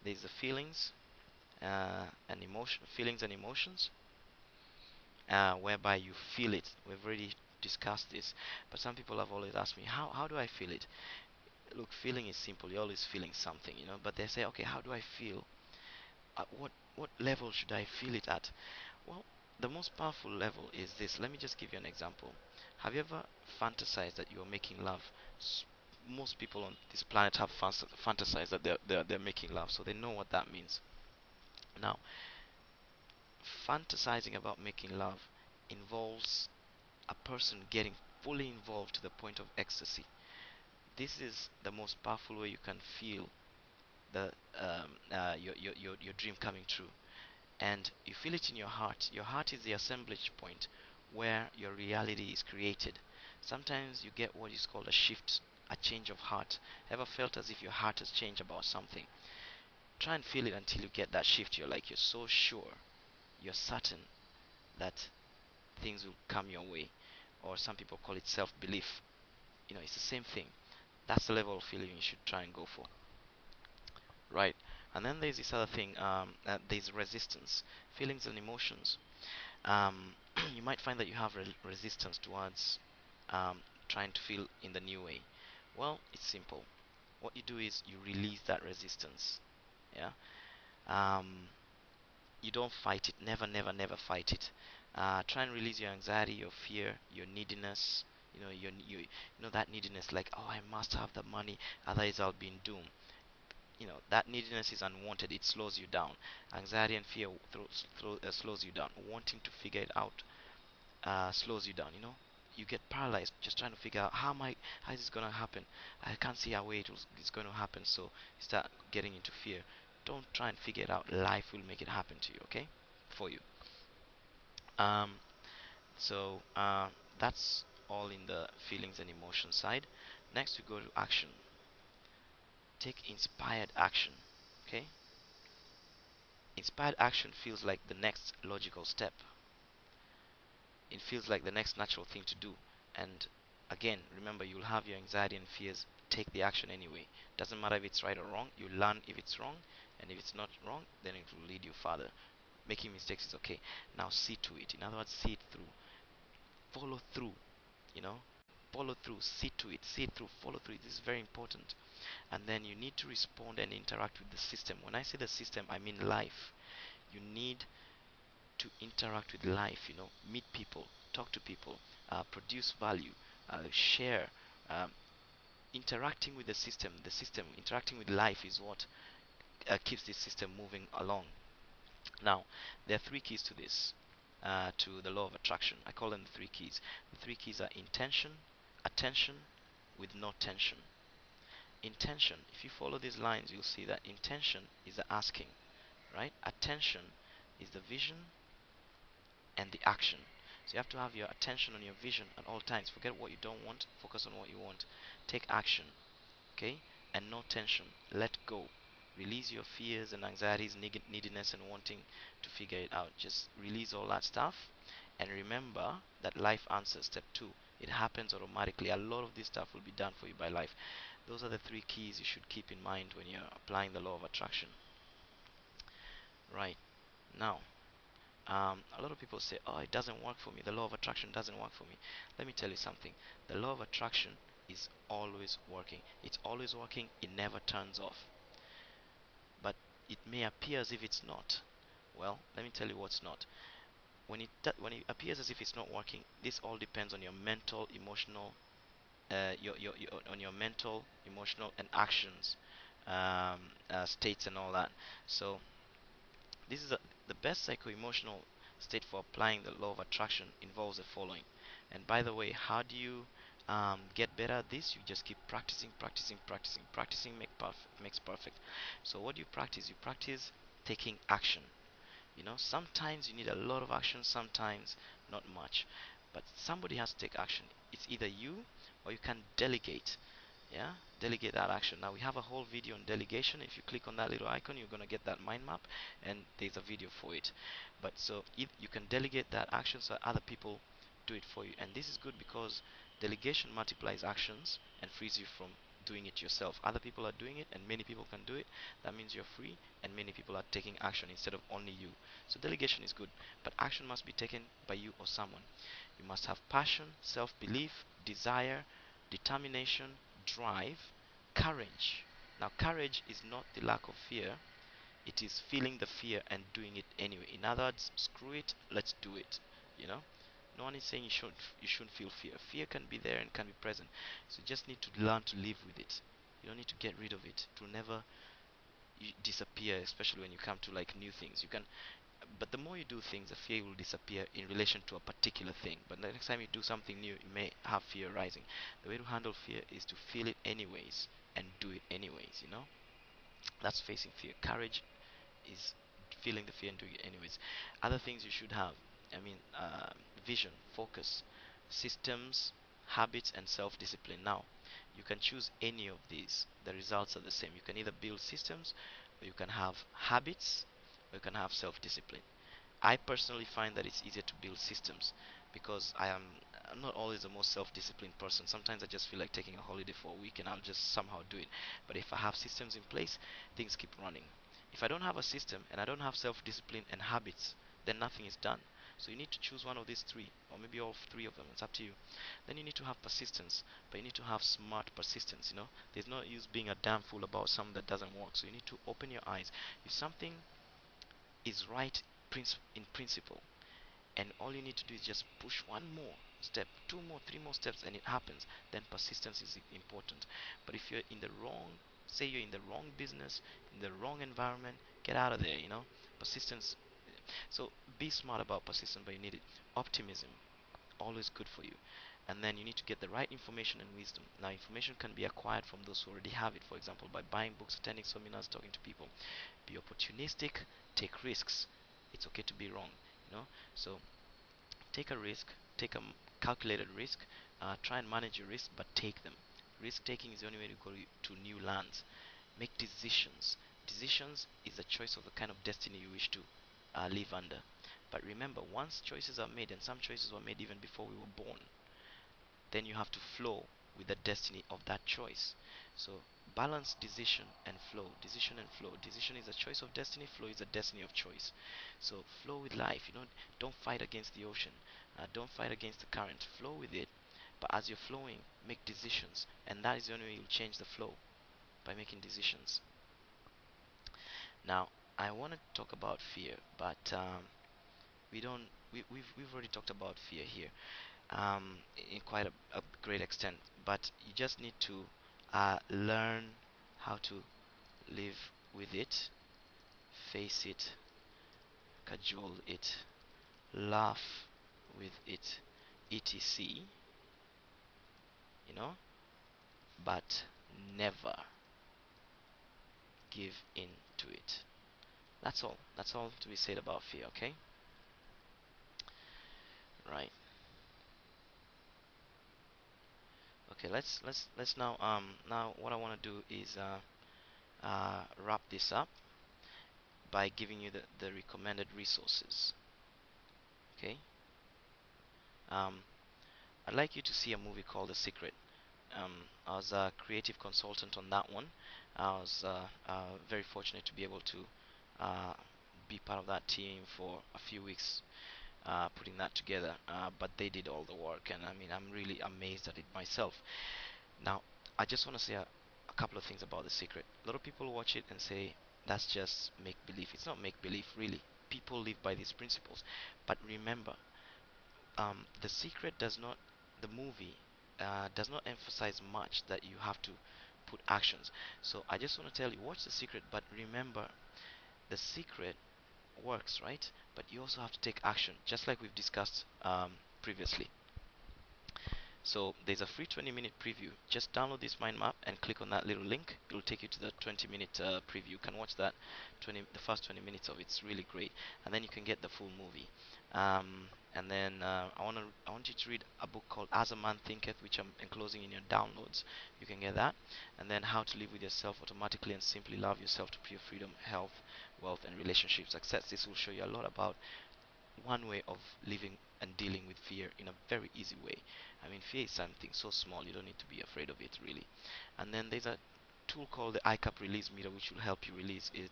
There's the and feelings and emotions, whereby you feel it. We've already discussed this, but some people have always asked me, how do I feel it? Look, feeling is simple. You're always feeling something, But they say, okay, how do I feel? At what level should I feel it at? Well, the most powerful level is this. Let me just give you an example. Have you ever fantasized that you're making love? S- Most people on this planet have fantasized that they're making love, so they know what that means. Now, fantasizing about making love involves a person getting fully involved to the point of ecstasy. This is the most powerful way you can feel the your dream coming true, and you feel it in your heart. Your heart is the assemblage point where your reality is created. Sometimes you get what is called a shift, a change of heart. Ever felt as if your heart has changed about something? Try and feel it until you get that shift. You're so sure, you're certain that things will come your way, or some people call it self-belief. It's the same thing. That's the level of feeling you should try and go for. Right. And then there's this other thing, there's resistance, feelings and emotions. um, you might find that you have resistance towards trying to feel in the new way. Well, it's simple. What you do is you release that resistance. Yeah. Um, you don't fight it. Never, never, never fight it. Try and release your anxiety, your fear, your neediness. That neediness, like, oh, I must have the money, otherwise I'll be in doom. That neediness is unwanted. It slows you down. Anxiety and fear slows you down. Wanting to figure it out slows you down. You get paralyzed just trying to figure out how is this gonna happen. I can't see a way it's going to happen. So you start getting into fear. Don't try and figure it out. Life will make it happen to you. Okay, for you. Um, so that's all in the feelings and emotion side. Next, we go to action. Take inspired action. Okay, inspired action feels like the next logical step. It feels like the next natural thing to do. And again, remember, you'll have your anxiety and fears. Take the action anyway. Doesn't matter if it's right or wrong. You learn if it's wrong, and if it's not wrong, then it will lead you further. Making mistakes is okay. Now see to it. In other words, see it through. Follow through. You know, follow through. See to it. See it through. Follow through. This is very important. And then you need to respond and interact with the system. When I say the system, I mean life. You need to interact with life, meet people, talk to people, produce value, share. Um, Interacting with the system, interacting with life is what keeps this system moving along. Now, there are three keys to this, to the law of attraction. I call them the three keys. The three keys are intention, attention, with no tension. Intention, if you follow these lines, you'll see that intention is the asking, right? Attention is the vision, and the action. So you have to have your attention on your vision at all times. Forget what you don't want, focus on what you want. Take action, okay? And no tension. Let go. Release your fears and anxieties, neediness, and wanting to figure it out. Just release all that stuff. And remember that life answers. Step two, it happens automatically. A lot of this stuff will be done for you by life. Those are the three keys you should keep in mind when you're applying the law of attraction. Right. Now, a lot of people say, oh, it doesn't work for me. The law of attraction doesn't work for me. Let me tell you something. The law of attraction is always working. It's always working. It never turns off. But it may appear as if it's not. Well, let me tell you what's not. When it appears as if it's not working, this all depends on your mental, emotional, on your mental, emotional, and actions, states, and all that. So this is the best psycho-emotional state for applying the law of attraction involves the following. And by the way, how do you get better at this? You just keep practicing, practicing, practicing. Practicing makes perfect. So what do you practice? You practice taking action. Sometimes you need a lot of action, sometimes not much. But somebody has to take action. It's either you, or you can delegate. Yeah, delegate that action. Now we have a whole video on delegation. If you click on that little icon, you're gonna get that mind map, and there's a video for it. But so if you can delegate that action so other people do it for you, and this is good because delegation multiplies actions and frees you from doing it yourself. Other people are doing it and many people can do it. That means you're free and many people are taking action instead of only you. So delegation is good, but action must be taken by you or someone. You must have passion, self-belief, desire, determination, drive, courage. Now courage is not the lack of fear, it is feeling the fear and doing it anyway. In other words, screw it, let's do it. You know, no one is saying you shouldn't feel fear. Fear can be there and can be present. So you just need to learn to live with it. You don't need to get rid of it. It will never disappear, especially when you come to like new things. You can, but the more you do things, the fear will disappear in relation to a particular thing. But the next time you do something new, you may have fear rising. The way to handle fear is to feel it anyways and do it anyways. You know, that's facing fear. Courage is feeling the fear and doing it anyways. Other things you should have, I mean, vision, focus, systems, habits, and self-discipline. Now, you can choose any of these. The results are the same. You can either build systems, or you can have habits, or you can have self-discipline. I personally find that it's easier to build systems because I'm not always the most self-disciplined person. Sometimes I just feel like taking a holiday for a week and I'll just somehow do it. But if I have systems in place, things keep running. If I don't have a system and I don't have self-discipline and habits, then nothing is done. So you need to choose one of these three, or maybe all three of them. It's up to you. Then you need to have persistence, but you need to have smart persistence. You know, there's no use being a damn fool about something that doesn't work. So you need to open your eyes. If something is right in principle, and all you need to do is just push one more step, two more, three more steps, and it happens, then persistence is important. But if you're in the wrong, say you're in the wrong business, in the wrong environment, get out of there. You know, persistence. So be smart about persistence, but you need it. Optimism, always good for you. And then you need to get the right information and wisdom. Now information can be acquired from those who already have it, for example by buying books, attending seminars, talking to people. Be opportunistic, take risks. It's okay to be wrong, you know. So take a risk, take a calculated risk, try and manage your risk, but take them. Risk taking is the only way to go to new lands. Make decisions. Decisions is a choice of the kind of destiny you wish to live under. But remember, once choices are made, and some choices were made even before we were born, then you have to flow with the destiny of that choice. So balance decision and flow. Decision and flow. Decision is a choice of destiny. Flow is a destiny of choice. So flow with life. You know, don't fight against the ocean. Don't fight against the current. Flow with it. But as you're flowing, make decisions, and that is the only way you'll change the flow, by making decisions. Now, I want to talk about fear, but we don't. We've already talked about fear here, in quite a great extent. But you just need to learn how to live with it, face it, cajole it, laugh with it, etc. You know, but never give in to it. That's all. That's all to be said about fear. Okay. Right. Okay. Let's now what I want to do is wrap this up by giving you the recommended resources. Okay. Um, I'd like you to see a movie called The Secret. Um, I was a creative consultant on that one. I was very fortunate to be able to uh, be part of that team for a few weeks, putting that together. But they did all the work, and I mean, I'm really amazed at it myself. Now, I just want to say a couple of things about The Secret. A lot of people watch it and say that's just make believe. It's not make believe, really. People live by these principles. But remember, The Secret does not, the movie does not emphasize much that you have to put actions. So I just want to tell you, watch The Secret, but remember, The Secret works, right? But you also have to take action, just like we've discussed previously. So there's a free 20-minute preview. Just download this mind map and click on that little link. It will take you to the 20-minute preview. You can watch that the first 20 minutes of it. It's really great, and then you can get the full movie. And then I want you to read a book called As a Man Thinketh, which I'm enclosing in your downloads. You can get that, and then How to Live with Yourself Automatically and Simply Love Yourself to Pure Freedom, Health, Wealth, and Relationship Success. This will show you a lot about one way of living and dealing with fear in a very easy way. I mean, fear is something so small, you don't need to be afraid of it really. And then there's a tool called the ICAP release meter, which will help you release it